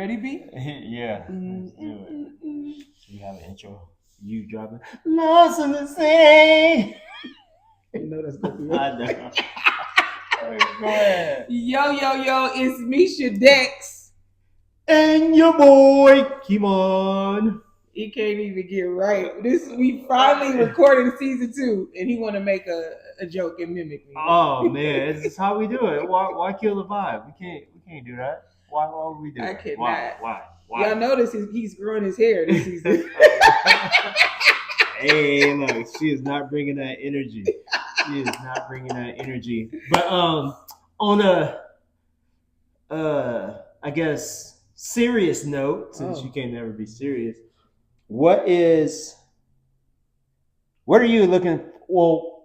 Ready, B? Yeah, let's do it. Should we have an intro? You dropping? Lost in the sea. You know that's gonna be I know. Go ahead. Yo, it's Misha Dex. And your boy, Keymon. He can't even get right. We finally recorded season 2, and he want to make a joke and mimic me. Oh man, this is how we do it. Why kill the vibe? We can't do that. Why would we do I that? cannot. Why? Y'all notice he's growing his hair this season. Hey, look, she is not bringing that energy. She is not bringing that energy. But on a I guess serious note, since you can never be serious, what are you looking? Well,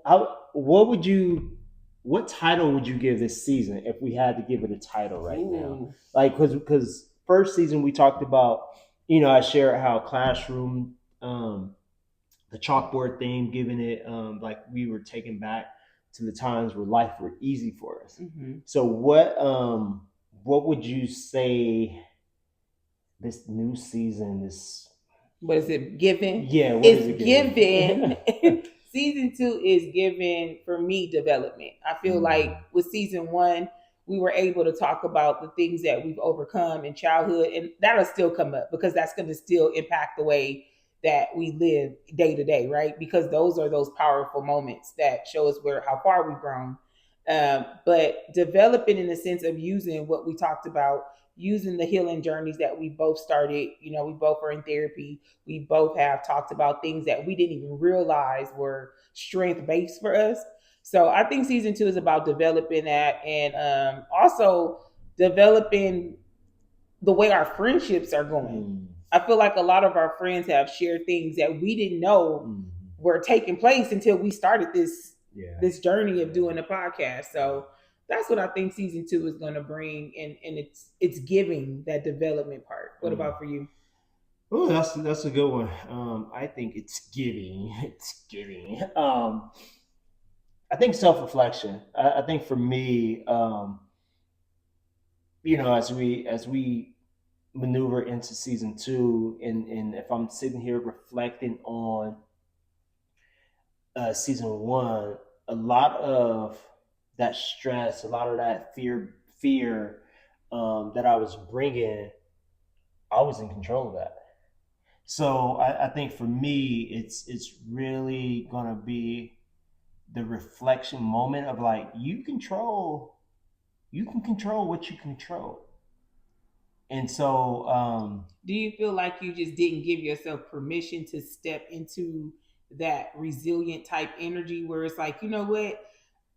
what title would you give this season if we had to give it a title right now? Like, because first season we talked about, I shared how classroom, the chalkboard theme, giving it like we were taken back to the times where life were easy for us. Mm-hmm. So what would you say this new season, this What is it giving? yeah, what is It's it giving? given. Season 2 is given for me development. I feel like with season 1, we were able to talk about the things that we've overcome in childhood, and that'll still come up because that's going to still impact the way that we live day to day, right? Because those are those powerful moments that show us how far we've grown. But developing in the sense of using what we talked about, using the healing journeys that we both started. We both are in therapy. We both have talked about things that we didn't even realize were strength based for us. So I think season 2 is about developing that, and also developing the way our friendships are going. I feel like a lot of our friends have shared things that we didn't know were taking place until we started this journey of doing a podcast. So that's what I think season 2 is going to bring, and it's giving that development part. What about for you? Oh, that's a good one. I think it's giving. It's giving. I think self-reflection. I think for me, as we maneuver into season 2, and if I'm sitting here reflecting on season 1, a lot of that stress, a lot of that fear that I was bringing, I was in control of that. So I think for me, it's really gonna be the reflection moment of like you can control what you control. And so Do you feel like you just didn't give yourself permission to step into that resilient type energy where it's like, you know what?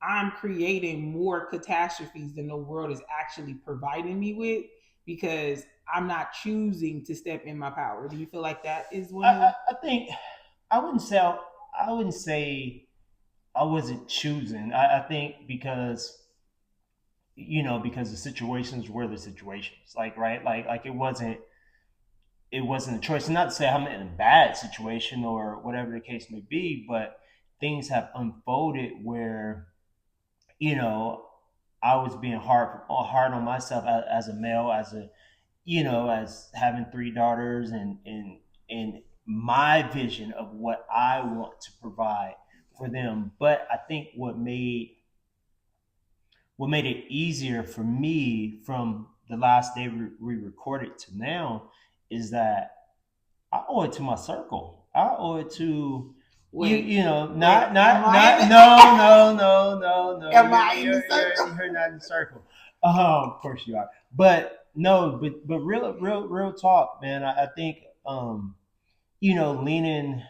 I'm creating more catastrophes than the world is actually providing me with because I'm not choosing to step in my power. Do you feel like that is one of I think I wouldn't say I wasn't choosing. I think because the situations were the situations, like right, like it wasn't a choice. And not to say I'm in a bad situation or whatever the case may be, but things have unfolded where you know I was being hard on myself as a male, as having 3 daughters, and my vision of what I want to provide for them. But I think what made it easier for me from the last day we recorded to now is that I owe it to my circle. I owe it to not no. Am I in the circle? You're not in the circle. Of course you are. But no, but real talk, man. I think leaning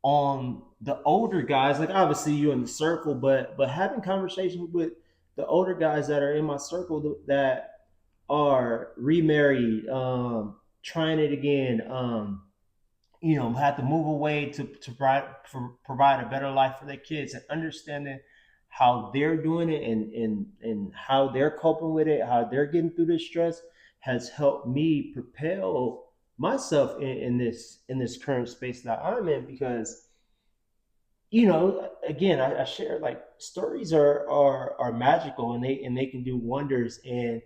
on the older guys, like obviously you in the circle, but having conversations with the older guys that are in my circle that are remarried, trying it again, have to move away to provide a better life for their kids, and understanding how they're doing it, and how they're coping with it, how they're getting through this stress, has helped me propel myself in this current space that I'm in. Because again, I share, like, stories are magical, and they can do wonders. And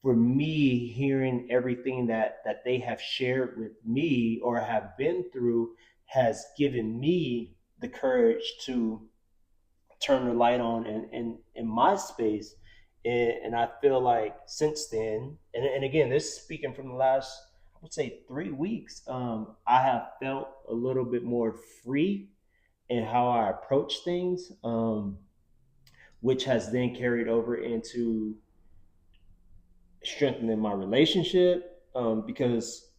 for me, hearing everything that they have shared with me or have been through has given me the courage to turn the light on in my space. And I feel like since then, and again, this is speaking from the last, I would say 3 weeks, I have felt a little bit more free in how I approach things, which has then carried over into strengthening my relationship. Because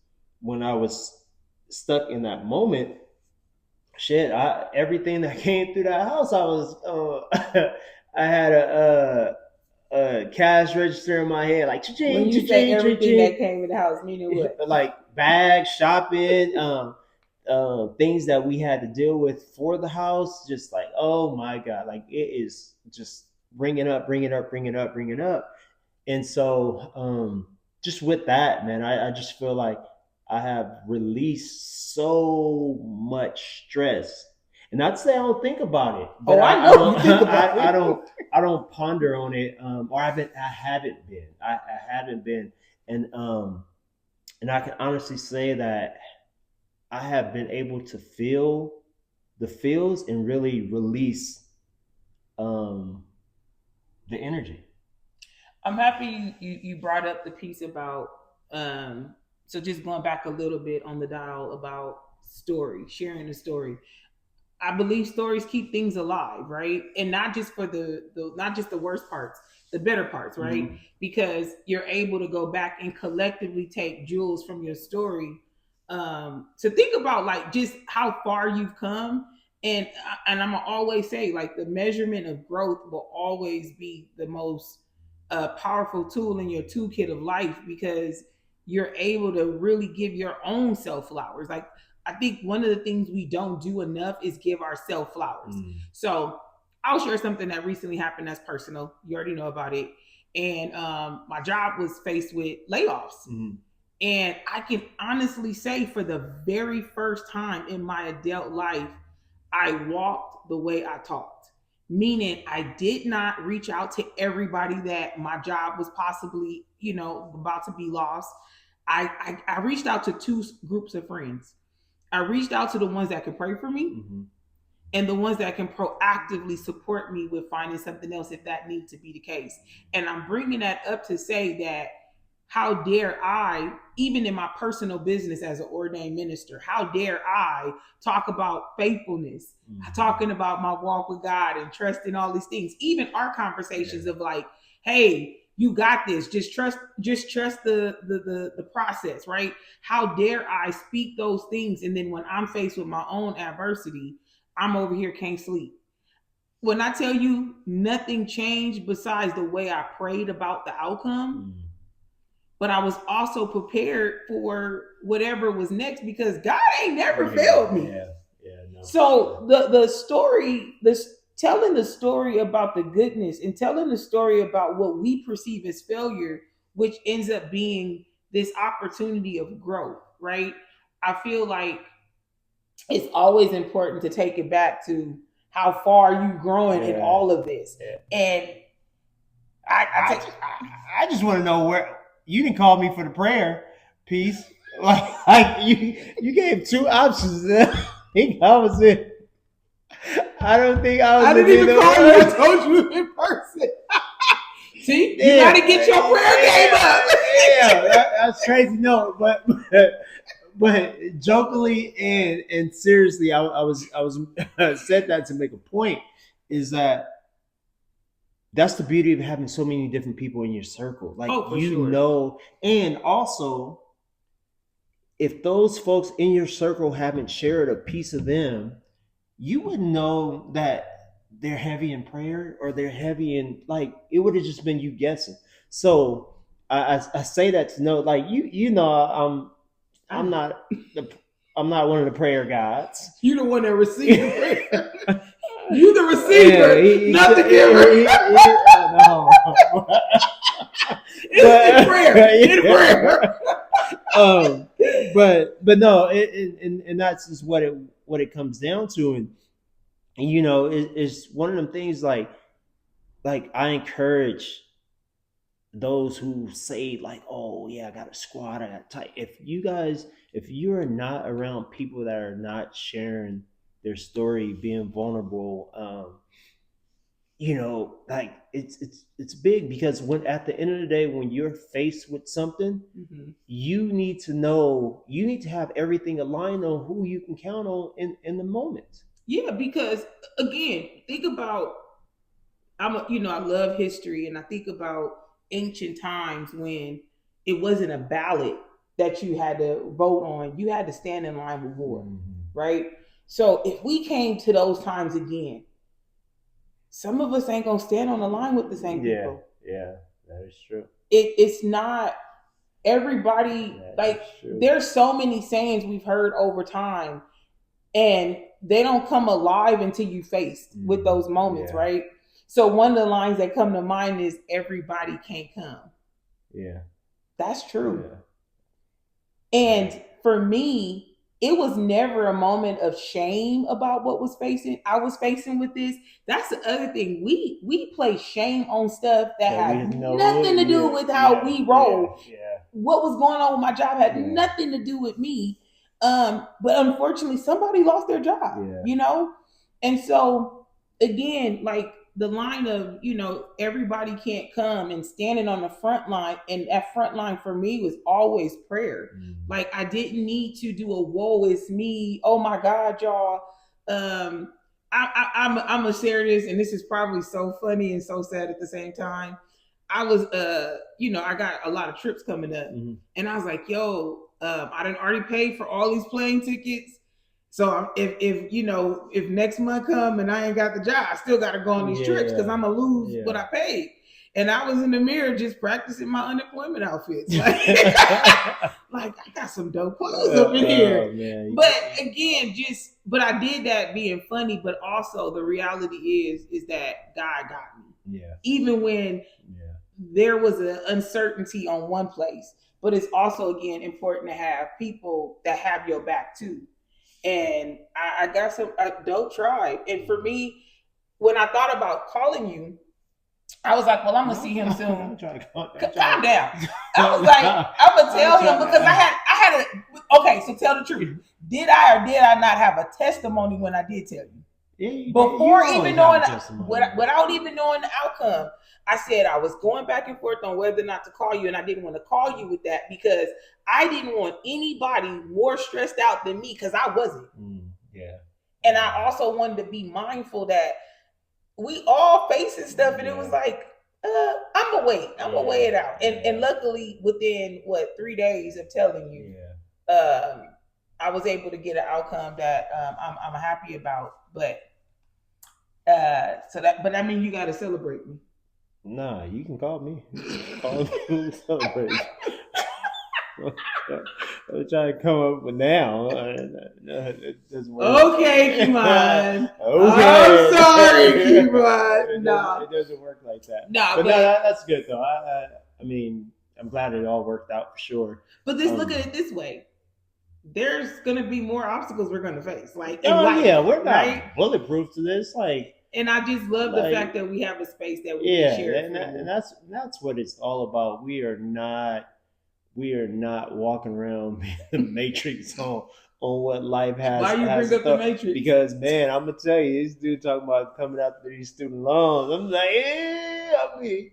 when I was stuck in that moment, shit, everything that came through that house, I was, I had a cash register in my head, like When cha-ching, you say cha-ching, everything that cha-ching, came in the house, meaning what? like bags, shopping, things that we had to deal with for the house. Just like, oh my god, like it is just bring it up, bring it up, bring it up, bring it up. And so, just with that, man, I just feel like I have released so much stress. And not to say I don't think about it, but Oh, I I know don't, you think about it. I don't ponder on it, or I haven't been, I haven't been, and and I can honestly say that I have been able to feel the feels and really release um, the energy. I'm happy you brought up the piece about um so just going back a little bit on the dial about story, sharing the story. I believe stories keep things alive, right? And not just for the not just the worst parts, the better parts, right? Mm-hmm. Because you're able to go back and collectively take jewels from your story, to think about like just how far you've come. And I'm gonna always say like the measurement of growth will always be the most powerful tool in your toolkit of life, because you're able to really give your own self flowers. Like I think one of the things we don't do enough is give ourselves flowers. Mm. So I'll share something that recently happened that's personal. You already know about it. And my job was faced with layoffs. Mm. And I can honestly say, for the very first time in my adult life, I walked the way I talked. Meaning, I did not reach out to everybody that my job was possibly, about to be lost. I reached out to two groups of friends. I reached out to the ones that could pray for me, Mm-hmm. and the ones that can proactively support me with finding something else if that needs to be the case. And I'm bringing that up to say that how dare I, even in my personal business as an ordained minister, how dare I talk about faithfulness, Mm-hmm. talking about my walk with God and trusting all these things, even our conversations of like, hey, you got this. Just trust the process, right? How dare I speak those things, and then when I'm faced with my own adversity, I'm over here can't sleep. When I tell you nothing changed besides the way I prayed about the outcome, Mm. but I was also prepared for whatever was next, because God ain't never Yeah, failed me. yeah, no. So the story, this telling the story about the goodness and telling the story about what we perceive as failure, which ends up being this opportunity of growth, right? I feel like it's always important to take it back to how far you growing in Yeah, all of this. yeah. And I just want to know where you didn't call me for the prayer piece. Like you gave two options. I think I was in. I don't think I was. I didn't even call you. I told you in person. See, you got to get your prayer game up. Yeah, that's crazy. No, but jokingly and seriously, I was said that to make a point. Is that that's the beauty of having so many different people in your circle. Like Oh, for sure. and also if those folks in your circle haven't shared a piece of them, you would know that they're heavy in prayer or they're heavy in like it would have just been you guessing. So I say that to know like I'm not I'm not one of the prayer gods. You the one that received the prayer. You the receiver, not the giver. No. It's prayer. But no, and that's just what it comes down to, and it's one of them things like I encourage those who say like, oh yeah, I got a squad, I got tight. If you're not around people that are not sharing their story, being vulnerable, like it's big, because when at the end of the day, when you're faced with something, Mm-hmm. you need to have everything aligned on who you can count on in the moment. Yeah, because again, think about I love history, and I think about ancient times when it wasn't a ballot that you had to vote on. You had to stand in line with war, Mm-hmm. right? So if we came to those times again, some of us ain't gonna stand on the line with the same Yeah, people. yeah, that is true. It's not everybody, That is like true. there's so many sayings we've heard over time, and they don't come alive until you faced with those moments, Yeah, right? So one of the lines that come to mind is everybody can't come. yeah, That's true. yeah. And for me, it was never a moment of shame about what I was facing with this. That's the other thing. We place shame on stuff that That we has didn't know. nothing to do Yeah, with how yeah, we yeah, roll. yeah, What was going on with my job had yeah, nothing to do with me. But unfortunately, somebody lost their job, yeah, And so again, like the line of, everybody can't come, and standing on the front line, and that front line for me was always prayer. Like I didn't need to do a whoa it's me, oh my God, y'all. Um I'm a share this, and this is probably so funny and so sad at the same time. I was I got a lot of trips coming up, and I was like, yo, I didn't already pay for all these plane tickets. So if next month come and I ain't got the job, I still got to go on these trips because yeah, I'm gonna lose what yeah. I paid. And I was in the mirror just practicing my unemployment outfits. Like, like I got some dope clothes up in here. Oh man. But again, but I did that being funny, but also the reality is that God got me. Yeah. Even when Yeah. there was an uncertainty on one place. But it's also again important to have people that have your back too. And I got a dope tribe. And for me, when I thought about calling you, I was like, well, I'm gonna see him soon. Calm down. I was like, I'm gonna tell him because okay, so tell the truth. Did I or did I not have a testimony when I did tell you? Yeah, Before even knowing without even knowing the outcome, I said I was going back and forth on whether or not to call you, and I didn't want to call you with that because I didn't want anybody more stressed out than me because I wasn't. Yeah. And I also wanted to be mindful that we all facing stuff, and it was like, I'm gonna wait. I'm gonna weigh it out. And luckily, within 3 days of telling you, I was able to get an outcome that I'm happy about. But but I mean, you got to celebrate me. Nah, you can call me. Call me, celebrate. I'm trying to come up with now. It doesn't work. Okay, Keymon. Okay. I'm sorry, Keymon. No, it doesn't work like that. No, but no, that's good though. I mean, I'm glad it all worked out for sure. But look at it this way: there's gonna be more obstacles we're gonna face. Like, yeah, we're not bulletproof to this. Like, and I just love the fact that we have a space that we can share. And that's what it's all about. We are not walking around the matrix on what life has. Why you bring up the matrix? Because man, I'm gonna tell you, this dude talking about coming out through these student loans. I'm like, I mean,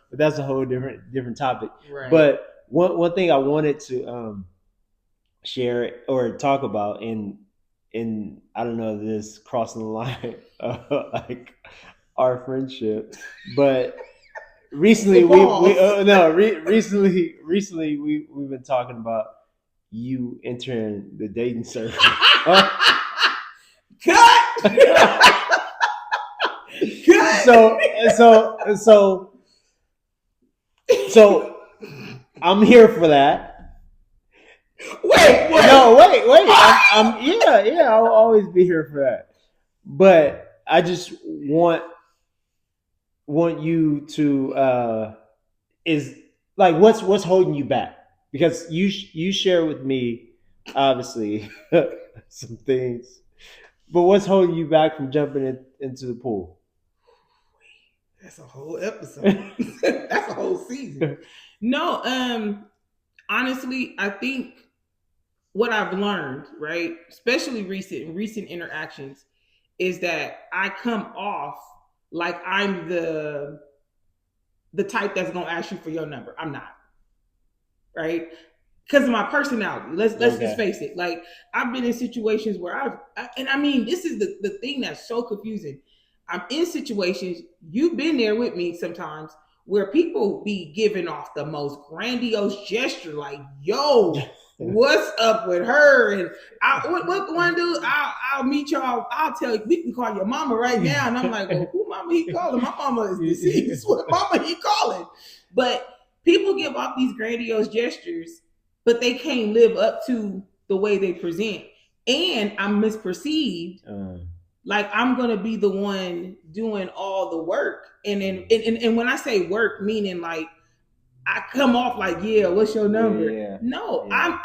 but that's a whole different topic. Right. But one thing I wanted to share or talk about in I don't know if this crossing the line like our friendship, but recently recently we've been talking about you entering the dating circle. Cut. So I'm here for that. Wait. I'll always be here for that. But I just want you to is like what's holding you back, because you share with me obviously some things, but what's holding you back from jumping into the pool? That's a whole episode. That's a whole season. No, honestly, I think what I've learned, right, especially recent interactions, is that I come off like I'm the type that's gonna ask you for your number. I'm not, right? Because of my personality. Let's just face it. Like I've been in situations where and I mean, this is the thing that's so confusing. I'm in situations, you've been there with me sometimes, where people be giving off the most grandiose gesture, like, yo, what's up with her? And what one dude, I'll meet y'all, I'll tell you, we can call your mama right now. And I'm like, well, who mama he calling? My mama is deceased. What mama he calling? But people give off these grandiose gestures, but they can't live up to the way they present. And I'm misperceived. Like I'm gonna be the one doing all the work. And when I say work, meaning like I come off like, yeah, what's your number? Yeah. No, yeah.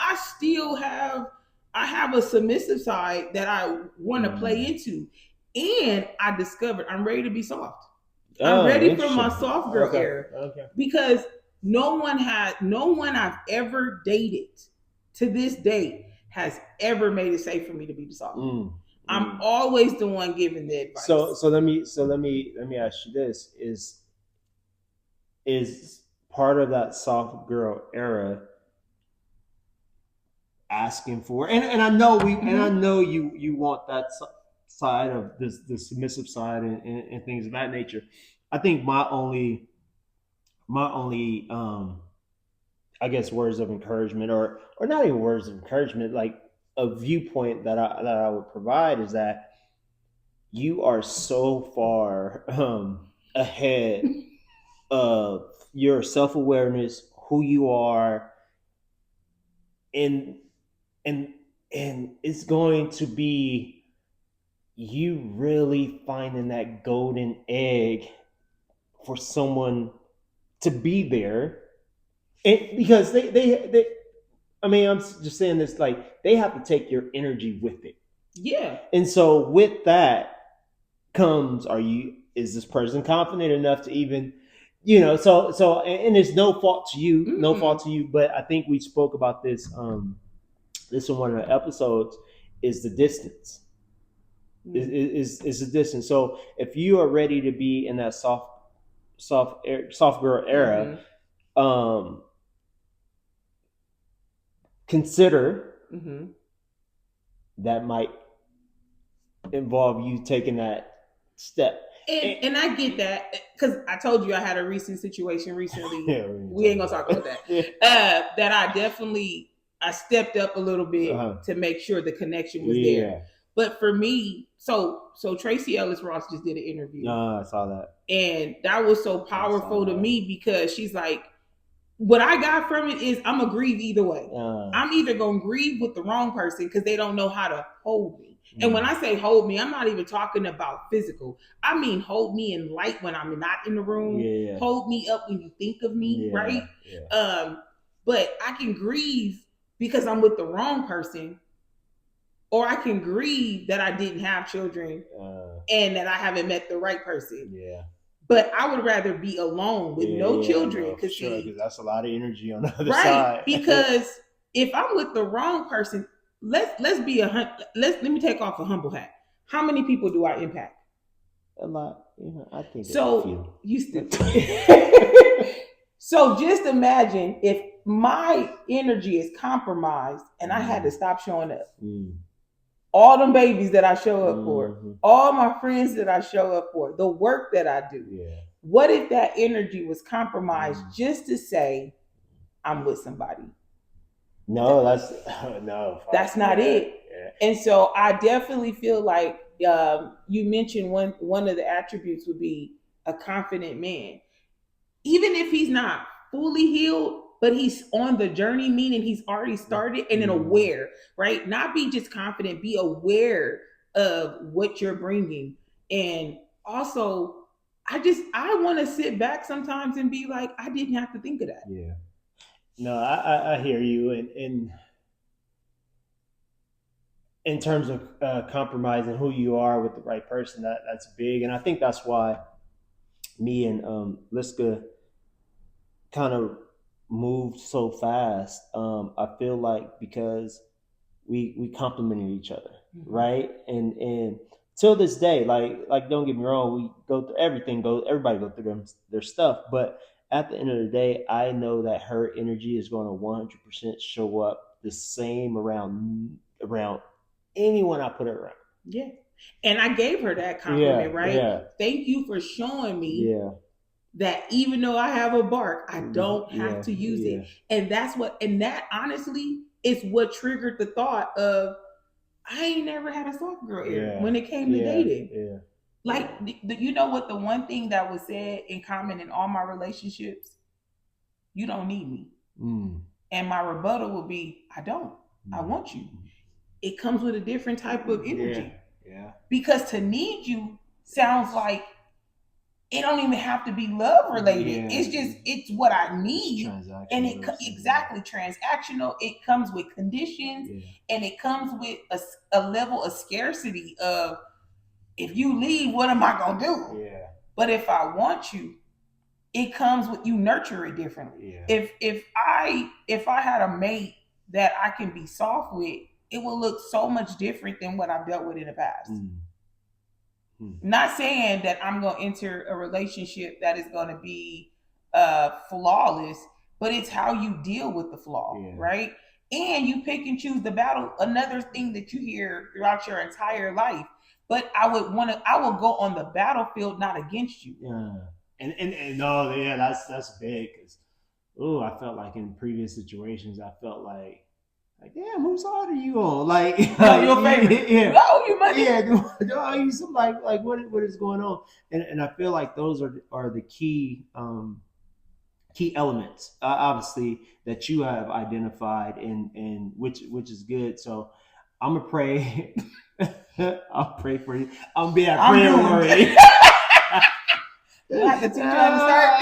I have a submissive side that I want to play into. And I discovered I'm ready to be soft. I'm ready for my soft girl era. Okay. Because no one I've ever dated to this day has ever made it safe for me to be the soft. I'm always the one giving the advice. So let me ask you this: is part of that soft girl era asking for, and I know and I know you want that side of this, the submissive side and things of that nature. I think my only I guess words of encouragement, or not even words of encouragement, like a viewpoint that I would provide, is that you are so far ahead of your self-awareness, who you are, and it's going to be you really finding that golden egg for someone to be there. And because they I mean, I'm just saying this, like, they have to take your energy with it. Yeah. And so with that comes, is this person confident enough to even, so and it's no fault to you, no fault to you, but I think we spoke about this this in one of the episodes, is the distance. Is the distance. So if you are ready to be in that soft girl era, consider that might involve you taking that step. And I get that, because I told you I had a recent situation recently. Yeah, we ain't gonna talk about that. That I stepped up a little bit to make sure the connection was there. But for me, so Tracy Ellis Ross just did an interview. I saw that, and that was so powerful to me, because she's like, what I got from it is I'm gonna grieve either way. I'm either gonna grieve with the wrong person because they don't know how to hold me. And when I say hold me, I'm not even talking about physical. I mean hold me in light when I'm not in the room. Yeah. Hold me up when you think of me, right? Yeah. But I can grieve because I'm with the wrong person, or I can grieve that I didn't have children and that I haven't met the right person. Yeah. But I would rather be alone with no children, because that's a lot of energy on the other side. Because if I'm with the wrong person, let me take off a humble hat. How many people do I impact? A lot. I think so. You still. So just imagine if my energy is compromised and I had to stop showing up. All them babies that I show up for, all my friends that I show up for, the work that I do. Yeah. What if that energy was compromised just to say I'm with somebody? No, that's not it. Yeah. And so I definitely feel like you mentioned one of the attributes would be a confident man. Even if he's not fully healed, but he's on the journey, meaning he's already started, and then aware, right? Not be just confident, be aware of what you're bringing. And also, I want to sit back sometimes and be like, I didn't have to think of that. Yeah. No, I hear you. And in terms of compromising who you are with the right person, that's big. And I think that's why me and Liska kind of moved so fast. I feel like because we complimented each other, right? And till this day, like don't get me wrong, we go through everything. Everybody go through their stuff, but at the end of the day, I know that her energy is going to 100% show up the same around anyone I put her around. Yeah. And I gave her that compliment, right? Thank you for showing me that even though I have a bark, I don't have to use it. And that honestly is what triggered the thought of, I ain't never had a soft girl era when it came to dating. Yeah. Like, you know what? The one thing that was said in common in all my relationships, you don't need me. And my rebuttal will be, I don't. I want you. It comes with a different type of energy. Yeah. Because to need you sounds like it don't even have to be love related. It's what I need. And exactly transactional. It comes with conditions and it comes with a level of scarcity of, if you leave, what am I gonna do? Yeah. But if I want you, it comes with, you nurture it differently. If I had a mate that I can be soft with, it will look so much different than what I've dealt with in the past. Not saying that I'm going to enter a relationship that is going to be flawless, but it's how you deal with the flaw, right? And you pick and choose the battle. Another thing that you hear throughout your entire life. But I will go on the battlefield, not against you. Yeah. And no, that's big. Cause, I felt like in previous situations, I felt like, damn, whose side are you on? Like, your favorite. Yeah. Do I owe you money? Yeah, do I owe you some, like what is going on? And I feel like those are the key elements, obviously, that you have identified, and which is good. So I'm gonna pray. I'll pray for you. I'm being a prayer warrior. Do I have to teach you how to start?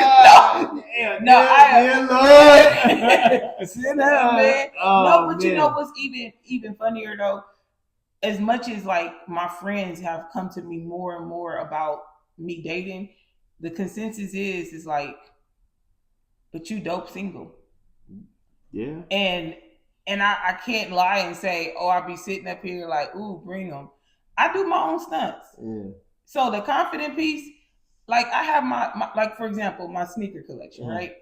Lord. Sit down, man. You know what's even funnier though? As much as like my friends have come to me more and more about me dating, the consensus is like, but you dope single. Yeah. And I can't lie and say, oh, I'll be sitting up here like, ooh, bring them. I do my own stunts. Yeah. So the confident piece, like I have my like, for example, my sneaker collection, right?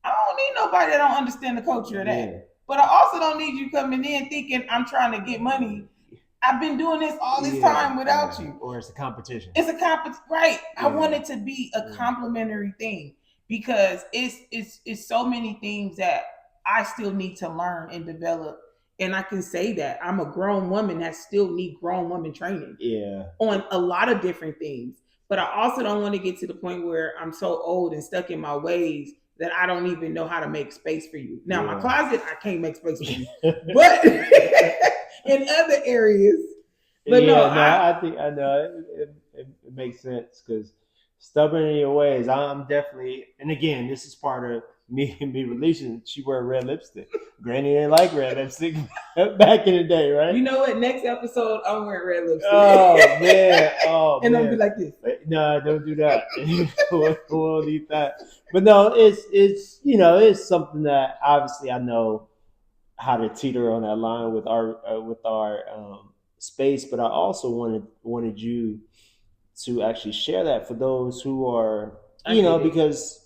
I don't need nobody that don't understand the culture of that. But I also don't need you coming in thinking I'm trying to get money. I've been doing this all this time without you. Or it's a competition. It's a competition, right? I want it to be a complimentary thing, because it's so many things that I still need to learn and develop. And I can say that I'm a grown woman that still need grown woman training. On a lot of different things. But I also don't want to get to the point where I'm so old and stuck in my ways that I don't even know how to make space for you. Now, my closet, I can't make space for you. But in other areas. But I think I know it makes sense, because stubborn in your ways. I'm definitely, and again, this is part of me releasing. She wear red lipstick. Granny didn't like red lipstick back in the day, right? You know what? Next episode, I'm wearing red lipstick. Oh man! And I'm be like this. No, don't do that. We'll leave that. But no, it's it's something that obviously I know how to teeter on that line with our space, but I also wanted you to actually share that for those who are, because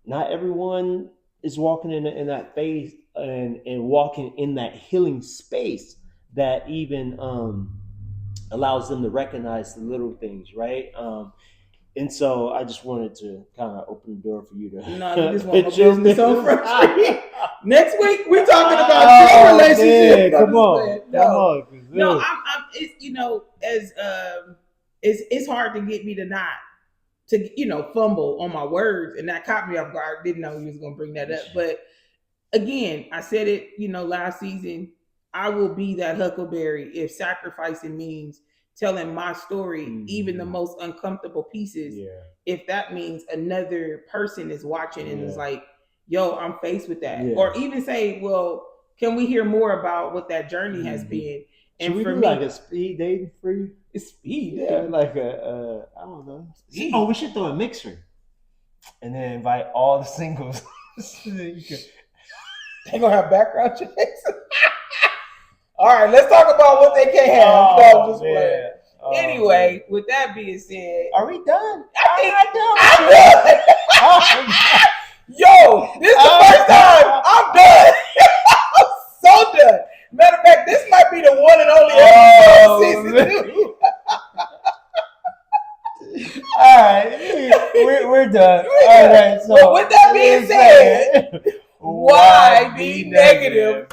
not everyone is walking in that faith and walking in that healing space that even allows them to recognize the little things, right? And so I just wanted to kind of open the door for you to. No, you just want my business so frustrating. Next week we're talking about your relationship. Man, come on. No, I'm it's hard to get me to not to fumble on my words, and that caught me off guard. Didn't know you was gonna bring that up, but again, I said it last season. I will be that huckleberry if sacrificing means telling my story, even the most uncomfortable pieces. If that means another person is watching and is like, yo, I'm faced with that. Or even say, well, can we hear more about what that journey has been? Should we for do me, like a speed dating for you? it's speed. Yeah, like a I don't know. Speed. Oh, we should throw a mixer and then invite all the singles. They gonna have background checks. All right, let's talk about what they can't have. Oh, Just man. anyway, with that being said, are we done? I'm done. Yo, this is the first time I'm done. I'm so done. Matter of fact, this might be the one and only episode of season 2. All right, we're done. All right, so with that being said, why be negative?